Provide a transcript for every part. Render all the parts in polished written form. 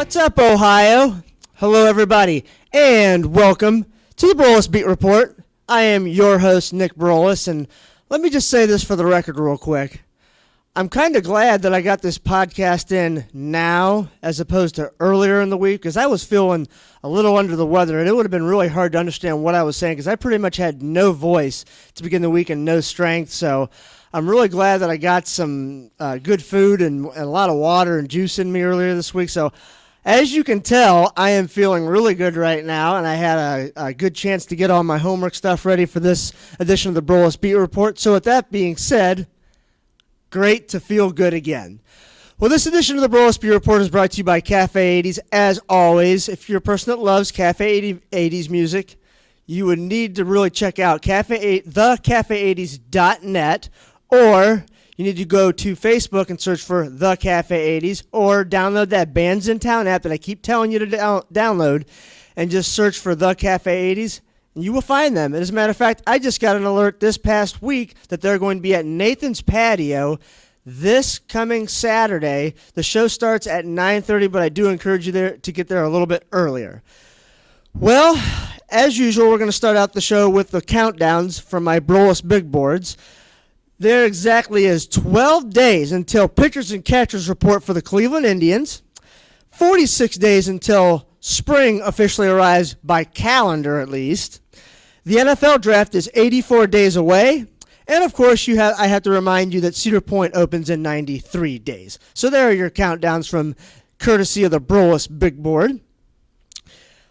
What's up, Ohio? Hello, everybody, and welcome to the Broulis Beat Report. I am your host, Nick Broulis, and let me just say this for the record real quick. I'm kind of glad that I got this podcast in now as opposed to earlier in the week because I was feeling a little under the weather, and it would have been really hard to understand what I was saying because I pretty much had no voice to begin the week and no strength, so I'm really glad that I got some good food and a lot of water and juice in me earlier this week. So as you can tell, I am feeling really good right now, and I had a good chance to get all my homework stuff ready for this edition of the Broulis Beat Report. So with that being said, great to feel good again. Well, this edition of the Broulis Beat Report is brought to you by Cafe 80s. As always, if you're a person that loves Cafe 80s music, you would need to really check out thecafe80s.net, or you need to go to Facebook and search for The Cafe 80s, or download that Bands in Town app that I keep telling you to download, and just search for The Cafe 80s, and you will find them. And as a matter of fact, I just got an alert this past week that they're going to be at Nathan's Patio this coming Saturday. The show starts at 9:30, but I do encourage you to get there a little bit earlier. Well, as usual, we're going to start out the show with the countdowns from my Broulis big boards. There exactly is 12 days until pitchers and catchers report for the Cleveland Indians, 46 days until spring officially arrives by calendar at least. The NFL draft is 84 days away, and of course I have to remind you that Cedar Point opens in 93 days. So there are your countdowns from courtesy of the Broulis big board.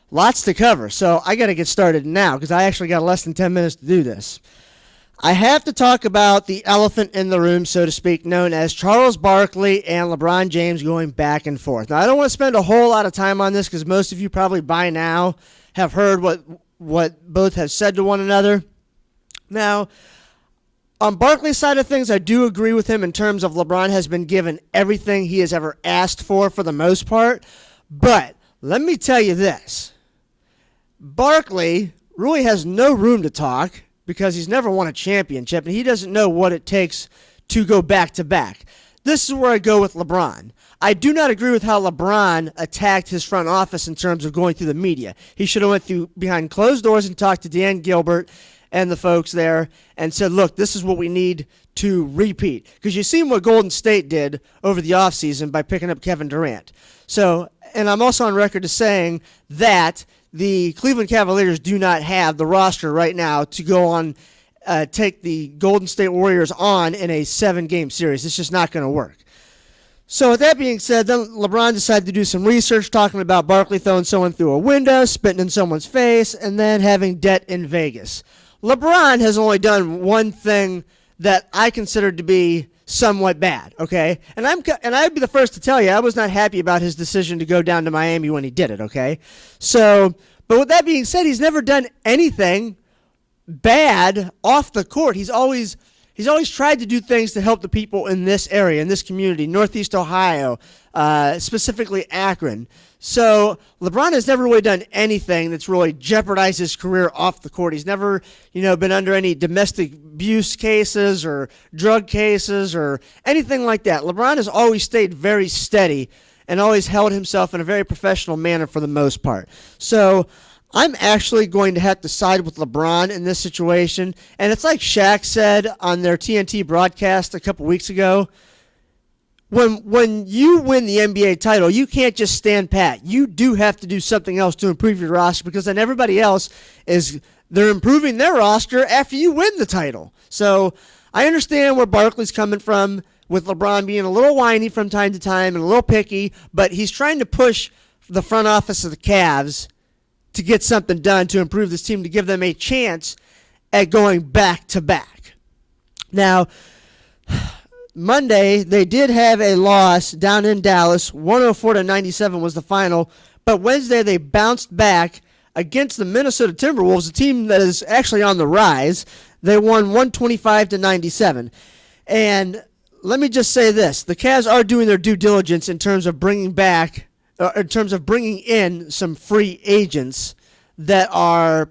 Lots to cover, so I got to get started now because I actually got less than 10 minutes to do this. I have to talk about the elephant in the room, so to speak, known as Charles Barkley and LeBron James going back and forth. Now, I don't want to spend a whole lot of time on this because most of you probably by now have heard what both have said to one another. Now, on Barkley's side of things, I do agree with him in terms of LeBron has been given everything he has ever asked for the most part. But let me tell you this. Barkley really has no room to talk, because he's never won a championship, and he doesn't know what it takes to go back-to-back. This is where I go with LeBron. I do not agree with how LeBron attacked his front office in terms of going through the media. He should have went through behind closed doors and talked to Dan Gilbert and the folks there and said, look, this is what we need to repeat. Because you've seen what Golden State did over the offseason by picking up Kevin Durant. So, and I'm also on record as saying that the Cleveland Cavaliers do not have the roster right now to go on, take the Golden State Warriors on in a 7-game series. It's just not going to work. So with that being said, then LeBron decided to do some research talking about Barkley throwing someone through a window, spitting in someone's face, and then having debt in Vegas. LeBron has only done one thing that I consider to be somewhat bad, okay? And I'd be the first to tell you I was not happy about his decision to go down to Miami when he did it, okay? So, but with that being said, he's never done anything bad off the court. He's always tried to do things to help the people in this area, in this community, Northeast Ohio, specifically Akron. So LeBron has never really done anything that's really jeopardized his career off the court. He's never, been under any domestic abuse cases or drug cases or anything like that. LeBron has always stayed very steady and always held himself in a very professional manner for the most part. So I'm actually going to have to side with LeBron in this situation. And it's like Shaq said on their TNT broadcast a couple weeks ago. When you win the NBA title, you can't just stand pat. You do have to do something else to improve your roster because then everybody else they're improving their roster after you win the title. So I understand where Barkley's coming from with LeBron being a little whiny from time to time and a little picky, but he's trying to push the front office of the Cavs to get something done to improve this team, to give them a chance at going back-to-back. Now, Monday, they did have a loss down in Dallas. 104-97 was the final. But Wednesday, they bounced back against the Minnesota Timberwolves, a team that is actually on the rise. They won 125-97. And let me just say this. The Cavs are doing their due diligence in terms of bringing in some free agents that are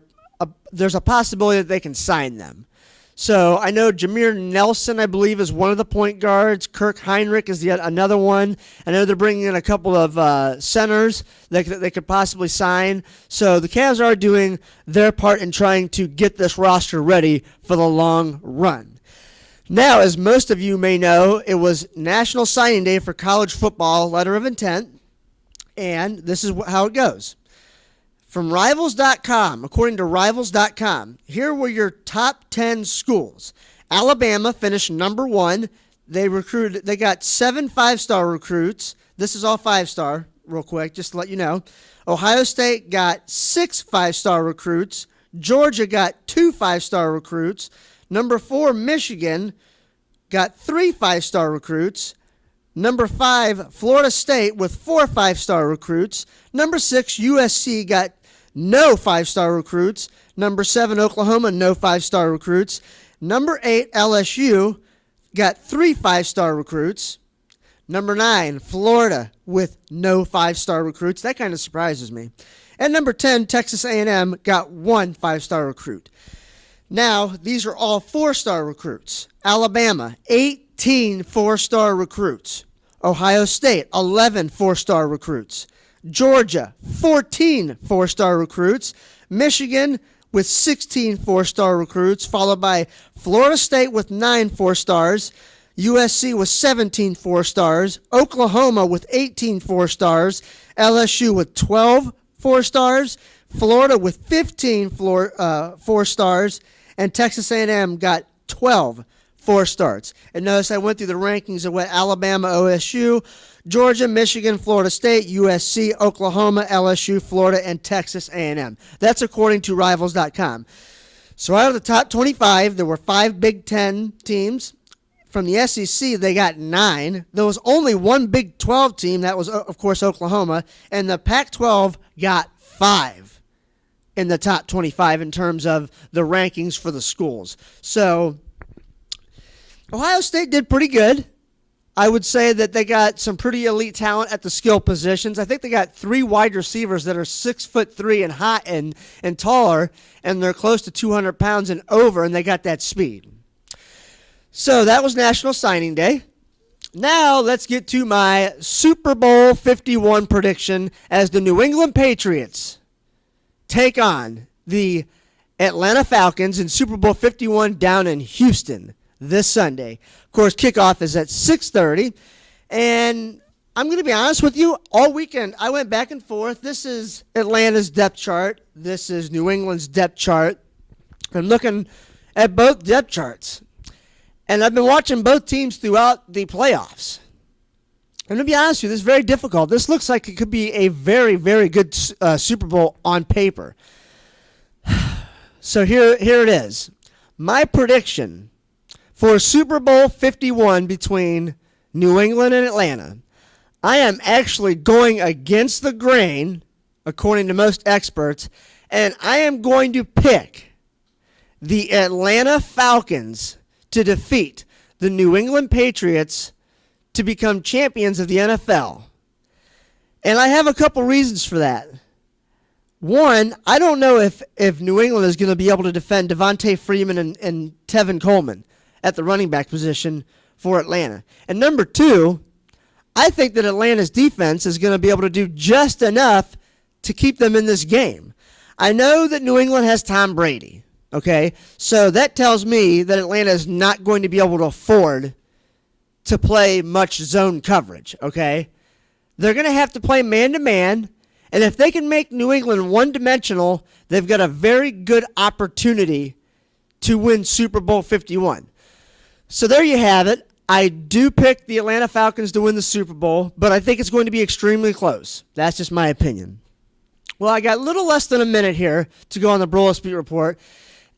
there's a possibility that they can sign them. So I know Jameer Nelson, I believe, is one of the point guards. Kirk Heinrich is another one. I know they're bringing in a couple of centers that they could possibly sign. So the Cavs are doing their part in trying to get this roster ready for the long run. Now, as most of you may know, it was National Signing Day for college football letter of intent, and this is how it goes. From Rivals.com, according to Rivals.com, here were your top 10 schools. Alabama finished number 1. They got 7 5-star recruits. This is all 5-star, real quick, just to let you know. Ohio State got 6 5-star recruits. Georgia got 2 5-star recruits. Number 4, Michigan got 3 5-star recruits. Number 5, Florida State with 4 5-star recruits. Number 6, USC got no 5-star recruits. Number 7, Oklahoma, no 5-star recruits. Number 8, LSU got 3 5-star recruits. Number 9, Florida with no 5-star recruits. That kind of surprises me. And number 10, Texas A&M got 1 5-star recruit. Now, these are all 4-star recruits. Alabama, 18 4-star recruits. Ohio State, 11 4-star recruits. Georgia, 14 4-star recruits. Michigan with 16 4-star recruits, followed by Florida State with 9 4-stars. USC with 17 4-stars. Oklahoma with 18 4-stars. LSU with 12 4-stars. Florida with 15 4-stars. And Texas A&M got 12 4-stars. And notice I went through the rankings of what Alabama, OSU, Georgia, Michigan, Florida State, USC, Oklahoma, LSU, Florida, and Texas A&M. That's according to Rivals.com. So out of the top 25, there were 5 Big Ten teams. From the SEC, they got 9. There was only one Big 12 team. That was, of course, Oklahoma. And the Pac-12 got 5 in the top 25 in terms of the rankings for the schools. So Ohio State did pretty good. I would say that they got some pretty elite talent at the skill positions. I think they got 3 wide receivers that are 6'3" and hot and taller, and they're close to 200 pounds and over, and they got that speed. So that was National Signing Day. Now let's get to my Super Bowl 51 prediction as the New England Patriots take on the Atlanta Falcons in Super Bowl 51 down in Houston this Sunday. Of course, kickoff is at 6:30. And I'm going to be honest with you, all weekend I went back and forth. This is Atlanta's depth chart. This is New England's depth chart. I'm looking at both depth charts. And I've been watching both teams throughout the playoffs. I'm going to be honest with you, this is very difficult. This looks like it could be a very, very good Super Bowl on paper. So here it is. My prediction for Super Bowl 51 between New England and Atlanta. I am actually going against the grain, according to most experts, and I am going to pick the Atlanta Falcons to defeat the New England Patriots to become champions of the NFL. And I have a couple reasons for that. One, I don't know if New England is going to be able to defend Devontae Freeman and Tevin Coleman at the running back position for Atlanta. And number 2, I think that Atlanta's defense is going to be able to do just enough to keep them in this game. I know that New England has Tom Brady, okay? So that tells me that Atlanta is not going to be able to afford to play much zone coverage, okay? They're going to have to play man-to-man, and if they can make New England one-dimensional, they've got a very good opportunity to win Super Bowl 51. So there you have it. I do pick the Atlanta Falcons to win the Super Bowl, but I think it's going to be extremely close. That's just my opinion. Well, I got a little less than a minute here to go on the Broulis Beat Report.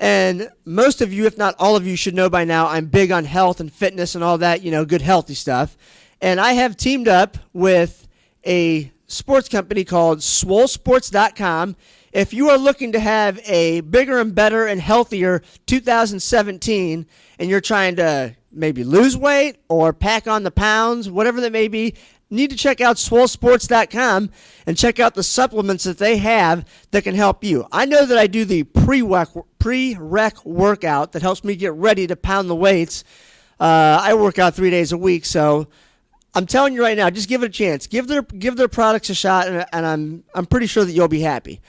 And most of you, if not all of you, should know by now I'm big on health and fitness and all that, good healthy stuff. And I have teamed up with a sports company called SwoleSports.com. If you are looking to have a bigger and better and healthier 2017 and you're trying to maybe lose weight or pack on the pounds, whatever that may be, need to check out swolesports.com and check out the supplements that they have that can help you. I know that I do the pre-rec workout that helps me get ready to pound the weights. I work out 3 days a week, so I'm telling you right now, just give it a chance. Give their products a shot, and I'm pretty sure that you'll be happy.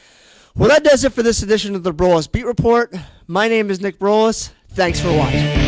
Well, that does it for this edition of the Broulis Beat Report. My name is Nick Broulis. Thanks for watching.